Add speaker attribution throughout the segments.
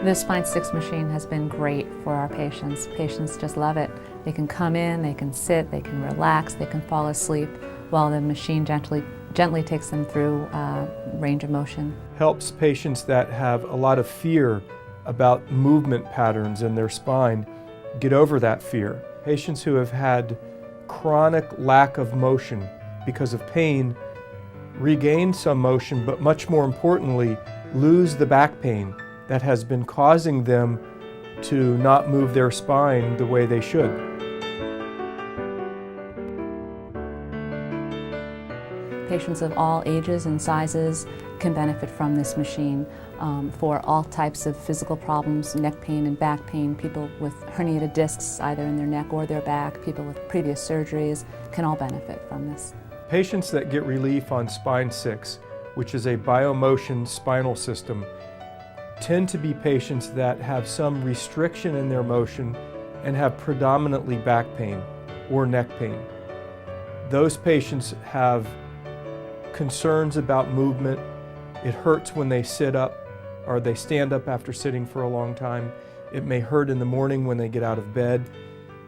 Speaker 1: This SpineSix machine has been great for our patients. Patients just love it. They can come in, they can sit, they can relax, they can fall asleep while the machine gently takes them through range of motion.
Speaker 2: Helps patients that have a lot of fear about movement patterns in their spine get over that fear. Patients who have had chronic lack of motion because of pain regain some motion, but much more importantly, lose the back pain that has been causing them to not move their spine the way they should.
Speaker 1: Patients of all ages and sizes can benefit from this machine for all types of physical problems, neck pain and back pain. People with herniated discs either in their neck or their back, people with previous surgeries can all benefit from this.
Speaker 2: Patients that get relief on SpineSix, which is a biomotion spinal system, tend to be patients that have some restriction in their motion and have predominantly back pain or neck pain. Those patients have concerns about movement. It hurts when they sit up or they stand up after sitting for a long time. It may hurt in the morning when they get out of bed.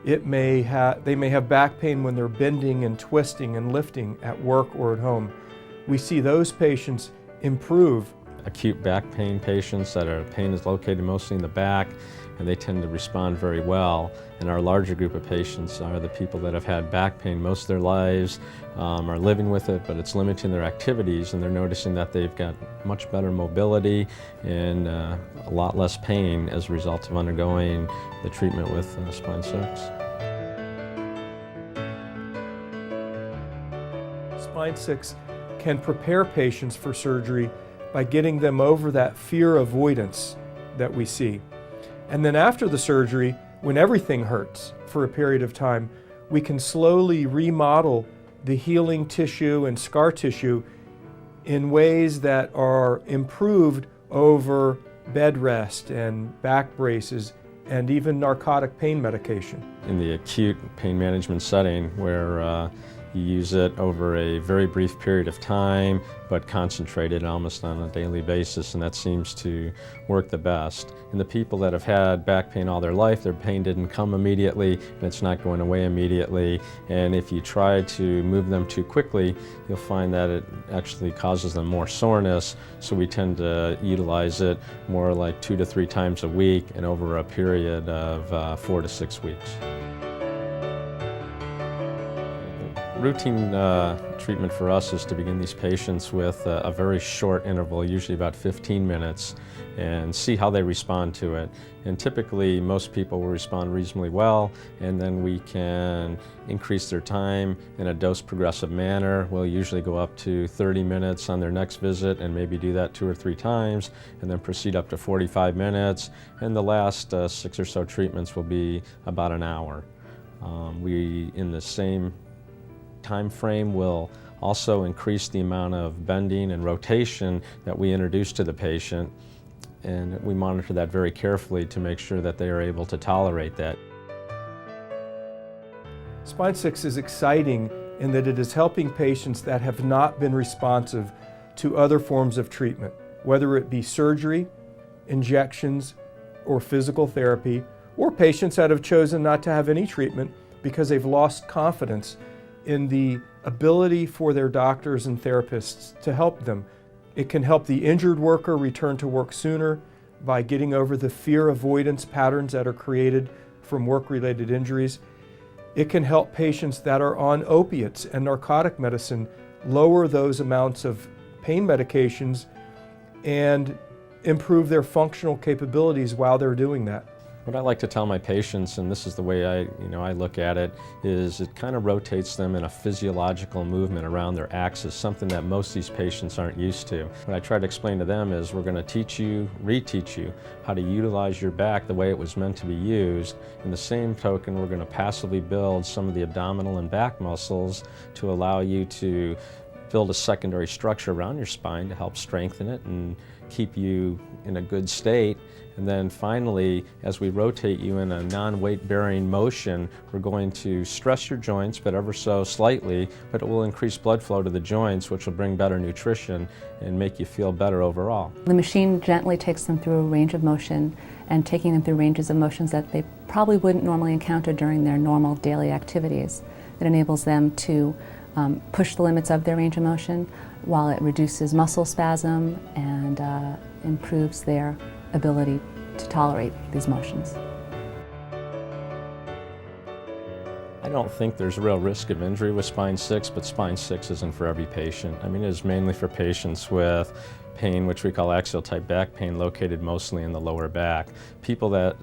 Speaker 2: They may have back pain when they're bending and twisting and lifting at work or at home. We see those patients improve.
Speaker 3: Acute back pain patients that are pain is located mostly in the back, and they tend to respond very well. And our larger group of patients are the people that have had back pain most of their lives, are living with it, but it's limiting their activities, and they're noticing that they've got much better mobility and a lot less pain as a result of undergoing the treatment with SpineSix.
Speaker 2: SpineSix can prepare patients for surgery by getting them over that fear avoidance that we see. And then after the surgery, when everything hurts for a period of time, we can slowly remodel the healing tissue and scar tissue in ways that are improved over bed rest and back braces and even narcotic pain medication.
Speaker 3: In the acute pain management setting where you use it over a very brief period of time, but concentrated almost on a daily basis, and that seems to work the best. And the people that have had back pain all their life, their pain didn't come immediately, and it's not going away immediately. And if you try to move them too quickly, you'll find that it actually causes them more soreness, so we tend to utilize it more like 2 to 3 times a week and over a period of 4 to 6 weeks. Routine treatment for us is to begin these patients with a very short interval, usually about 15 minutes, and see how they respond to it. And typically most people will respond reasonably well, and then we can increase their time in a dose progressive manner. We'll usually go up to 30 minutes on their next visit and maybe do that 2 or 3 times, and then proceed up to 45 minutes, and the last 6 or so treatments will be about an hour. In the same time frame will also increase the amount of bending and rotation that we introduce to the patient, and we monitor that very carefully to make sure that they are able to tolerate that.
Speaker 2: SpineSix is exciting in that it is helping patients that have not been responsive to other forms of treatment, whether it be surgery, injections, or physical therapy, or patients that have chosen not to have any treatment because they've lost confidence in the ability for their doctors and therapists to help them. It can help the injured worker return to work sooner by getting over the fear avoidance patterns that are created from work-related injuries. It can help patients that are on opiates and narcotic medicine lower those amounts of pain medications and improve their functional capabilities while they're doing that.
Speaker 3: What I like to tell my patients, and this is the way I look at it, is it kind of rotates them in a physiological movement around their axis, something that most of these patients aren't used to. What I try to explain to them is we're going to teach you, reteach you how to utilize your back the way it was meant to be used. In the same token, we're going to passively build some of the abdominal and back muscles to allow you to build a secondary structure around your spine to help strengthen it and keep you in a good state. And then finally, as we rotate you in a non-weight bearing motion, we're going to stress your joints, but ever so slightly, but it will increase blood flow to the joints, which will bring better nutrition and make you feel better overall.
Speaker 1: The machine gently takes them through a range of motion, and taking them through ranges of motions that they probably wouldn't normally encounter during their normal daily activities. It enables them to push the limits of their range of motion while it reduces muscle spasm and improves their ability to tolerate these motions.
Speaker 3: I don't think there's a real risk of injury with SpineSix, but SpineSix isn't for every patient. I mean, it is mainly for patients with pain, which we call axial type back pain, located mostly in the lower back. People that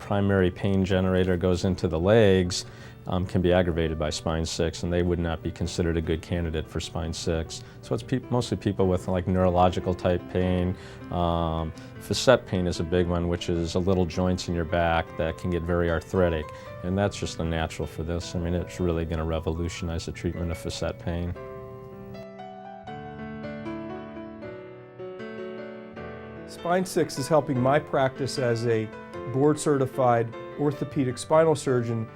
Speaker 3: primary pain generator goes into the legs can be aggravated by SpineSix, and they would not be considered a good candidate for SpineSix. So it's mostly people with like neurological type pain. Facet pain is a big one, which is a little joints in your back that can get very arthritic, and that's just unnatural for this. I mean, it's really going to revolutionize the treatment of facet pain.
Speaker 2: SpineSix is helping my practice as a board-certified orthopedic spinal surgeon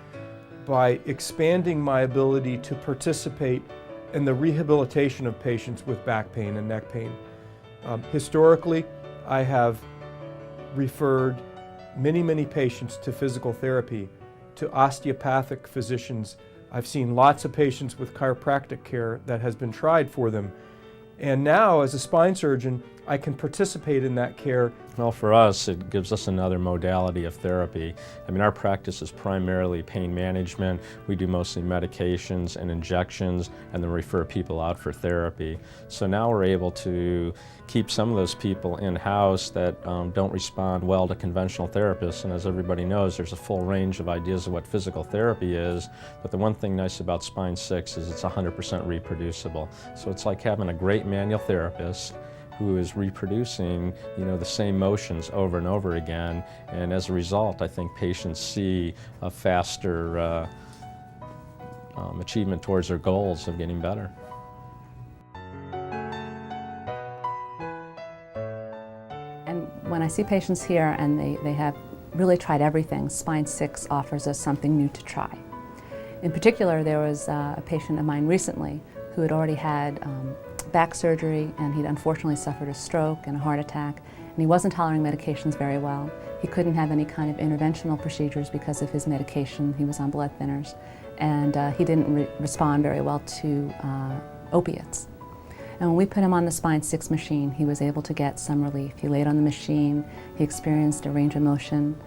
Speaker 2: by expanding my ability to participate in the rehabilitation of patients with back pain and neck pain. Historically, I have referred many patients to physical therapy, to osteopathic physicians. I've seen lots of patients with chiropractic care that has been tried for them. And now, as a spine surgeon, I can participate in that care.
Speaker 3: Well, for us, it gives us another modality of therapy. I mean, our practice is primarily pain management. We do mostly medications and injections, and then refer people out for therapy. So now we're able to keep some of those people in-house that don't respond well to conventional therapists. And as everybody knows, there's a full range of ideas of what physical therapy is. But the one thing nice about SpineSix is it's 100% reproducible. So it's like having a great manual therapist who is reproducing, the same motions over and over again, and as a result, I think patients see a faster achievement towards their goals of getting better.
Speaker 1: And when I see patients here and they have really tried everything, SpineSix offers us something new to try. In particular, there was a patient of mine recently who had already had back surgery, and he'd unfortunately suffered a stroke and a heart attack, and he wasn't tolerating medications very well. He couldn't have any kind of interventional procedures because of his medication. He was on blood thinners, and he didn't respond very well to opiates. And when we put him on the SpineSix machine, he was able to get some relief. He laid on the machine, he experienced a range of motion,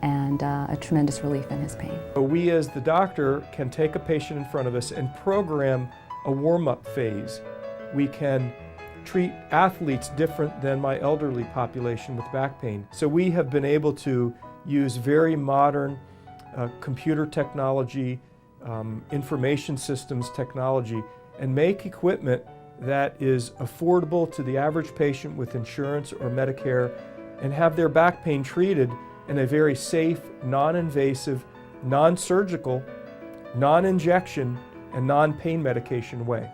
Speaker 1: and a tremendous relief in his pain.
Speaker 2: We as the doctor can take a patient in front of us and program a warm-up phase. We can treat athletes different than my elderly population with back pain. So we have been able to use very modern computer technology, information systems technology, and make equipment that is affordable to the average patient with insurance or Medicare, and have their back pain treated in a very safe, non-invasive, non-surgical, non-injection, and non-pain medication way.